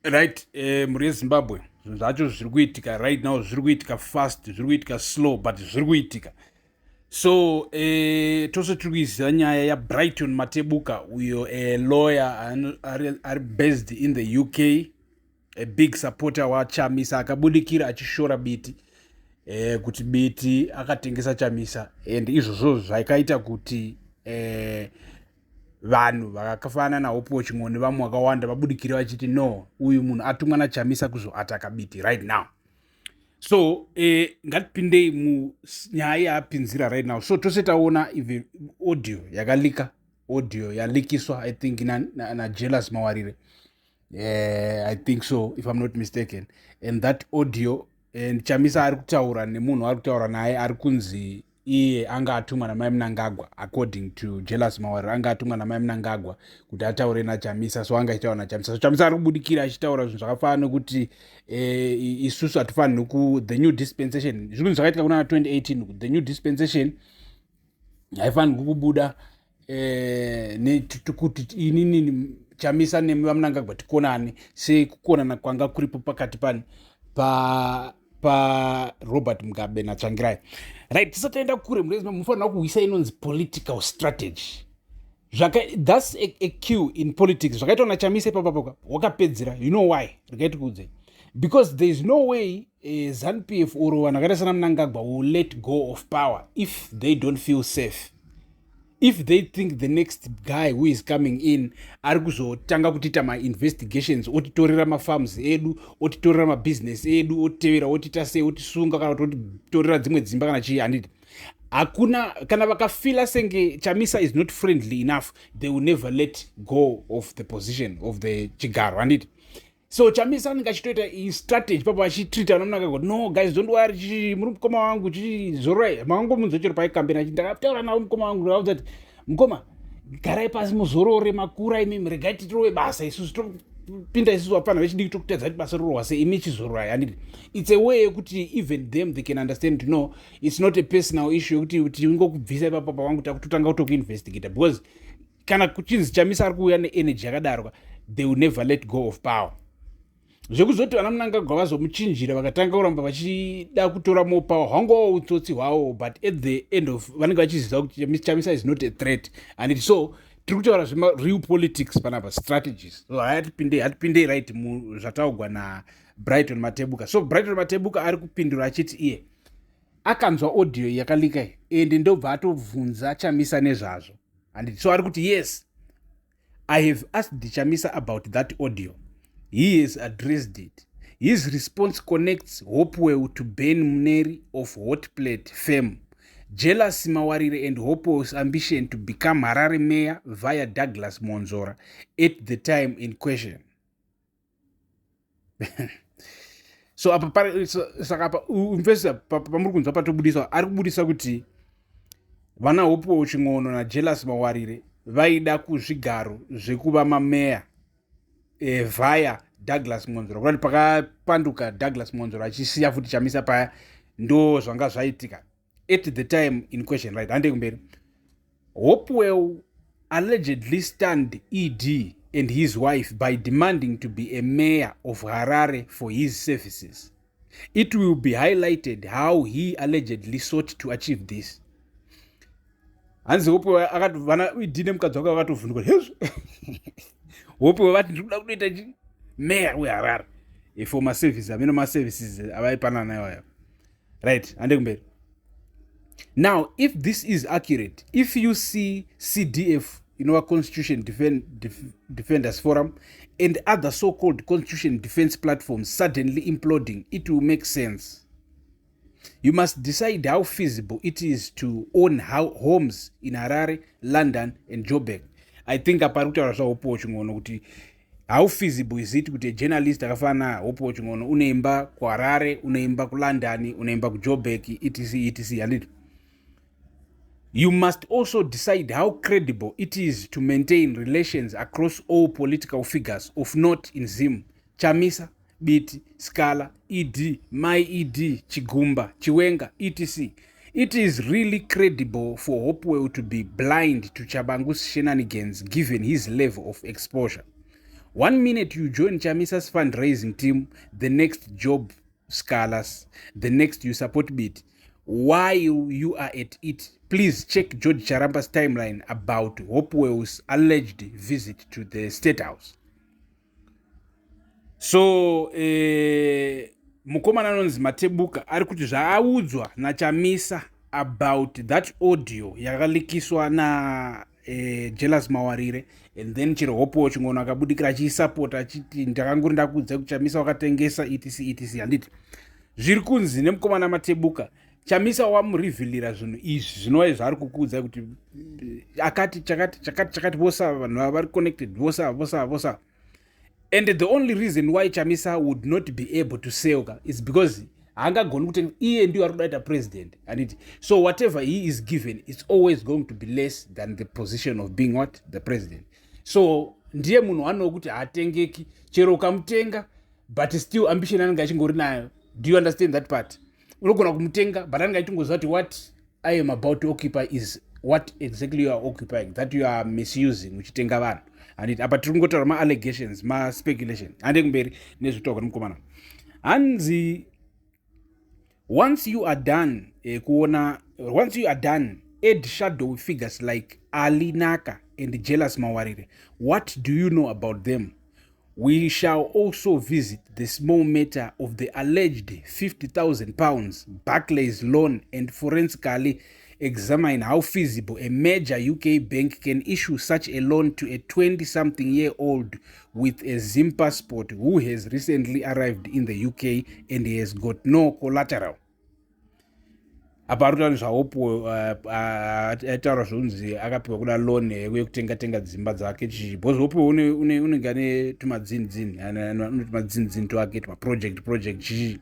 Right, muri yezimbabwe zvinhu zvacho zviri kuitika right now, zviri kuitika fast, zviri kuitika slow, but zviri kuitika. So tose tiri kuiziva nyaya yabrighton matebuka, uyo lawyer ari based in the UK, a big supporter wachamisa, akabudikira achishora biti kuti biti akatengesa chamisa, and izvozvo zvakaita kuti vanhu vakafanana naHope Waching'ono nevamwe vakawanda vabudikire vachiti no, uyu munhu atumwa nachamisa kuzoataka biti right now. So ngatipindei munyaya yaapinzira right now. So tose taona even audio yakalika, audio yalikiswa I think naJealous Mawarire, I think so if I'm not mistaken, and that audio and chamisa ari kutaura nemunhu ari kutaura naye ari kunzi iye anga atumwa namai Mnangagwa, according to Jealous Mawarire, anga atumwa namai Mnangagwa kuti ataure nachamisa, so anga achitaura nachamisa. So chamisa ari kubudikira achitaura zvinhu zvakafanana nokuti isusu hatifaniri the new dispensation, zvinhu zvakaitika kuna 2018, the new dispensation haifaniri kubuda kuti inini chamisa nevamnangagwa tikonane sekukonana kwanga kuripo pakati Robert Mugabe naTsvangirai. Right, tisataenda kure munofanira kuisa inonzi political strategy. That's a cue in politics. Zvakaitwa nachamisa ipapapa wakapedzera. You know why? Because there is no way ZANU-PF or vanhu vakaita sana Mnangagwa will let go of power if they don't feel safe. If they think the next guy who is coming in ari kuzotanga kutiita ma-investigations, otitorera ma-farms edu, otitorera ma-business edu, otitevera, otita sei, otisunga kana kuti otitorera dzimwe dzimba kana chii, handiti. Hakuna, kana vakafila senge chamisa is not friendly enough, they will never let go of the position of the chigaro, handiti. So chamisa anenge achitoita strategy papa achitreata vanomnangagwa, no guys don't worry, muri mukoma wangu chizorai, mavangomunzwa chero paikambeni achi ndakataura nawo mukoma wangu ndakaudzati mukoma garai pasi muzorore makura imimi, regai titirove basa isusu topinda isusu vapana vechidiki tokutadza kuti basa rorwa sei imi chizorai, handiti. It's a way yekuti even them they can understand to know it's not a personal issue yekuti ingokubvisa ipapa pawangu takutotanga kutokuinvestigata, because kana kuchinzi chamisa ari kuuya neenergy yakadaro, they will never let go of power. Zvekuzoti vana Mnangagwa vazomuchinjira vakatanga kuramba vachida kutora more power, hwangowo utsotsi hwawo, but at the end of vanenge vachiziva kuti chamisa is not a threat, and so tiri kutaura zvema-real politics panapa, strategies. So hatipindei right zvataugwa naBrighton Matebuka. So Brighton Matebuka ari kupindura achiti iye akanzwa audio yakalika ende ndobva atovhunza chamisa nezvazvo, and so ari kuti yes, I have asked chamisa about that audio. He has addressed it. His response connects Hopewell to Ben Muneri of Hotplate fame, Jealous Mawarire and Hopewell's ambition to become Harare mayor via Douglas Monzora at the time in question. So saka investor pamuri kunzwa patobudiswa ari kubudisa kuti vana Hopewell Waching'ono naJealous Mawarire vaida kuzvigaro zvekuva mameya via Douglas Monzora, kuti pakapanduka Douglas Monzora achisiya futi chamisa paya, ndo zvanga zvaitika at the time in question, right? Hande kumberi, Hopewell allegedly stunned ED and his wife by demanding to be a mayor of Harare for his services. It will be highlighted how he allegedly sought to achieve this. Hanzi Hopewell vana ED nemukadzi wake vakatovhunduka hezvo Hopewell vati ndiri kuda kunoita mayor weHarare for ma-services, ameno ma-services avaipanana nayo, right? Hande kumberi. Now, if this is accurate, if you see CDF, our Constitution Defenders Forum, and other so-called constitution defense platforms suddenly imploding, it will make sense. You must decide how feasible it is to own homes in Harare, London, and Joburg. I think apari kutaura zvaHope Waching'ono kuti how feasible is it kuti journalist akafana Hope Waching'ono uneimba kuHarare, uneimba kuLondon, uneimba kuJoburg, etc. handiti. You must also decide how credible it is to maintain relations across all political figures of note in Zim, Chamisa, Biti, Scala, ED, My ED, Chigumba, Chiwenga, etc. It is really credible for Hopewell to be blind to Chabangu's shenanigans given his level of exposure. 1 minute you join Chamisa's fundraising team, the next job scholars, the next you support bit. While you are at it, please check George Charampa's timeline about Hopewell's alleged visit to the State House. So mukomana anonzi Matebuka ari kuti zvaaudzwa naChamisa about that audio yakalikiswa na Jealous Mawarire, and then chero Hopewo chingono akabudikira achiisapota achiti ndakangori ndakuudza kuti Chamisa wakatengesa etc handiti zviri kunzi nemukomana Matebuka. Chamisa wamurivhilira zvinhu izvi zvinova zvaari kukuudza kuti akati chakati vosa vanhu vari connected vosa. And the only reason why Chamisa would not be able to say is because haangagoni kuti iye ndio ari kudaita president, and so whatever he is given it's always going to be less than the position of being what, the president. So ndiye munhu anowo kuti haatengeki chero ukamutenga but still ambition anenge achingori nayo. Do you understand that part? Unogona kumutenga but anenge achitongoziva kuti what I am about to occupy is what exactly you are occupying, that you are misusing uchitenga vanhu. And apa tiri kungotaura ma-allegations, ma-speculation. Hande kumberi nezvitoka nemukomana hanzi once you are done add shadow figures like Ali Naka and Jealous Mawarire. What do you know about them? We shall also visit the small matter of the alleged £50,000 Barclays loan and forensically examine how feasible a major UK bank can issue such a loan to a 20-something-year-old with a Zim passport who has recently arrived in the UK and has got no collateral. Aparutani zvaopo ataura zvonzi akapiwa kuda loan yekutenga dzimba dzake because opo unenge ane tumadzindzini tumadzindzini twake twaproject chichi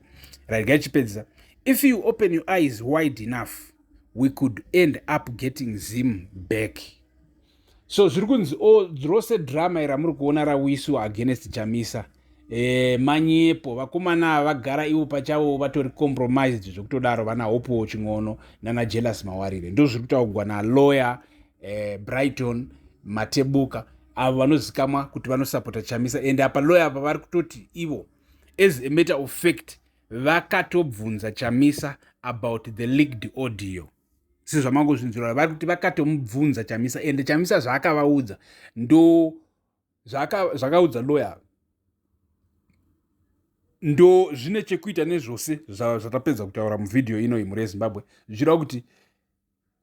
right gachipedzisa. If you open your eyes wide enough we could end up getting Zim back. So zviri kunzi rose drama ramuri kuona rawiswa against Chamisa manyepo vakomana vagara ivo pachavo vatori compromised zvokutodaro vana Hopewo chingono nana Jealous Mawarire ndo zviri kutaurwa nalawyer Brighton Matebuka avo vanozikamwa kuti vanosapota Chamisa. And apa lawyer apa vari kutoti ivo as a matter of fact vakatobvunza Chamisa about the leaked audio. Si zvamangozvinzura vari kuti vakatomubvunza Chamisa and Chamisa zvaakavaudza ndo zvakaudza lawyer ndo zvine chekuita nezvose zvatapedza kutaura muvhidhiyo ino imhuri yeZimbabwe. Zvireva kuti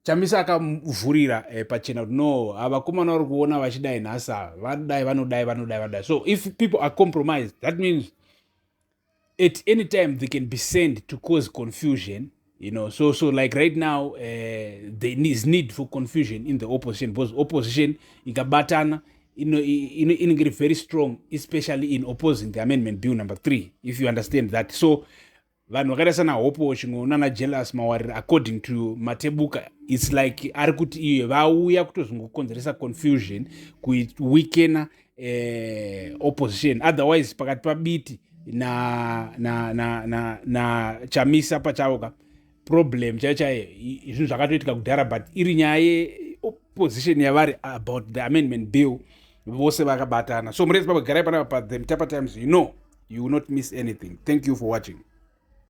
Chamisa akamuvhurira pachena kuti no vakomana vari kuona vachidai nhasa vanodai. So if people are compromised that means at any time they can be sent to cause confusion, you know. So like right now there is need for confusion in the opposition because opposition ikabatana inenge very strong, especially in opposing the amendment bill number 3, if you understand that. So vanhu vakaita sana Hopewo chingono nana Jealous Mawarire according to Matebuka it's like ari kuti iye vauya kutozongokonzeresa confusion kuweakena opposition, otherwise pakati pabiti na Chamisa pachavo problem chaiyo izvinhu zvakatoitika kudhara but iri nyaya yeopposition yavari about the amendment bill vose vakabatana. So murezi pabo garai panapa paTheMutapa Times, you know you will not miss anything. Thank you for watching.